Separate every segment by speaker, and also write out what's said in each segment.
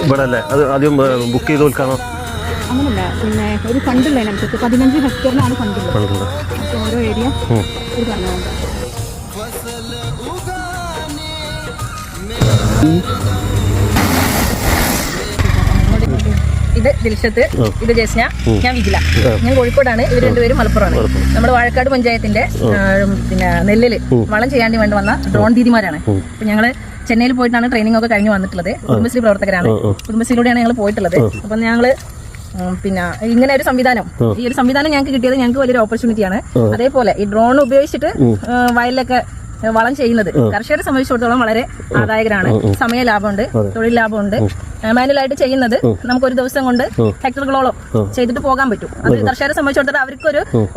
Speaker 1: ഇവിടെ അല്ലേ? അത് ആദ്യം ബുക്ക് ചെയ്ത് കൊടുക്കാനോ?
Speaker 2: അങ്ങനല്ല, പിന്നെ ഒരു ഫണ്ടുള്ള നമുക്ക് 15 ഹെക്ടറിനാണ് ഫണ്ടുള്ളത്. ഓരോ ഏരിയ ഒരു പറഞ്ഞുകൊണ്ട് ഇത് ദിൽഷത്ത്, ഇത് ജസ്ന, ഞാൻ വിജില. ഞാൻ കോഴിക്കോടാണ്, ഇവർ രണ്ടുപേരും മലപ്പുറമാണ്. നമ്മുടെ വാഴക്കാട് പഞ്ചായത്തിന്റെ പിന്നെ നെല്ലില് വളം ചെയ്യാൻ വേണ്ടി വന്ന ഡ്രോൺ ദീദിമാരാണ്. അപ്പൊ ഞങ്ങള് ചെന്നൈയിൽ പോയിട്ടാണ് ട്രെയിനിങ് ഒക്കെ കഴിഞ്ഞ് വന്നിട്ടുള്ളത്. കുടുംബശ്രീ പ്രവർത്തകരാണ്, കുടുംബശ്രീയിലൂടെയാണ് ഞങ്ങൾ പോയിട്ടുള്ളത്. അപ്പൊ ഞങ്ങള് പിന്നെ ഇങ്ങനെ ഒരു സംവിധാനം, ഈ ഒരു സംവിധാനം ഞങ്ങൾക്ക് കിട്ടിയത് ഞങ്ങൾക്ക് വലിയൊരു ഓപ്പർച്യൂണിറ്റിയാണ്. അതേപോലെ ഈ ഡ്രോൺ ഉപയോഗിച്ചിട്ട് വയലിലൊക്കെ വളം ചെയ്യുന്നത് കർഷകരെ സംബന്ധിച്ചിടത്തോളം വളരെ ആദായകരമാണ്. സമയ ലാഭമുണ്ട്, തൊഴിൽ ലാഭമുണ്ട്. മാനുവലായിട്ട് ചെയ്യുന്നത് നമുക്ക് ഒരു ദിവസം കൊണ്ട് ഹെക്ടറുകളോളം ചെയ്തിട്ട് പോകാൻ പറ്റും. അത് കർഷകരെ സംബന്ധിച്ചിടത്തോളം അവർക്ക്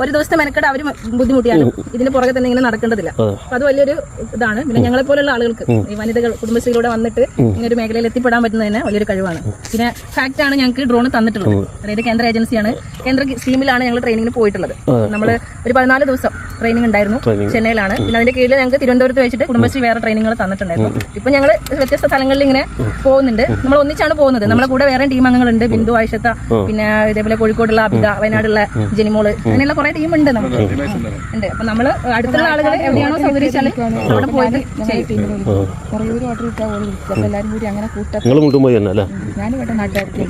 Speaker 2: ഒരു ദിവസത്തെ മെനക്കെട്ട് അവർ ബുദ്ധിമുട്ടിയാലും ഇതിന് പുറകെ തന്നെ ഇങ്ങനെ നടക്കേണ്ടതില്ല. അപ്പൊ അത് വലിയൊരു ഇതാണ്. പിന്നെ ഞങ്ങളെ പോലുള്ള ആളുകൾക്ക്, ഈ വനിതകൾ കുടുംബശ്രീയിലൂടെ വന്നിട്ട് ഇങ്ങനെ ഒരു മേഖലയിൽ എത്തിപ്പെടാൻ പറ്റുന്നതിന് വലിയൊരു കഴിവാണ്. പിന്നെ ഫാക്റ്റാണ് ഞങ്ങൾക്ക് ഡ്രോൺ തന്നിട്ടുള്ളത്. അതായത് കേന്ദ്ര ഏജൻസിയാണ്, കേന്ദ്ര സ്കീമിലാണ് ഞങ്ങൾ ട്രെയിനിങ്ങിന് പോയിട്ടുള്ളത്. നമ്മൾ ഒരു 14 ദിവസം ട്രെയിനിങ് ഉണ്ടായിരുന്നു, ചെന്നൈയിലാണ്. പിന്നെ അതിന്റെ കീഴിൽ ഞങ്ങൾക്ക് തിരുവനന്തപുരത്ത് വെച്ചിട്ട് കുടുംബശ്രീ വേറെ ട്രെയിനിങ്ങുകൾ തന്നിട്ടുണ്ടായിരുന്നു. ഇപ്പൊ ഞങ്ങൾ വ്യത്യസ്ത സ്ഥലങ്ങളിൽ ഇങ്ങനെ പോകുന്നുണ്ട്. നമ്മൾ ഒന്നിച്ചാണ് പോകുന്നത്. നമ്മളെ കൂടെ വേറെ ടീം അംഗങ്ങളുണ്ട്, ബിന്ദു, ആയിഷത്ത, പിന്നെ ഇതേപോലെ കോഴിക്കോടുള്ള അബിത, വയനാടുള്ള ജനിമോള്, അങ്ങനെയുള്ള കുറെ ടീം ഉണ്ട് നമുക്ക് ഉണ്ട്. അപ്പൊ നമ്മള് അടുത്തുള്ള ആളുകൾ എവിടെയാണോ സൗകര്യച്ചാൽ അവിടെ പോയിട്ട് എല്ലാവരും കൂടി അങ്ങനെ കൂട്ടാൻ ഞാനിവിടെ നാട്ടുകാർക്ക്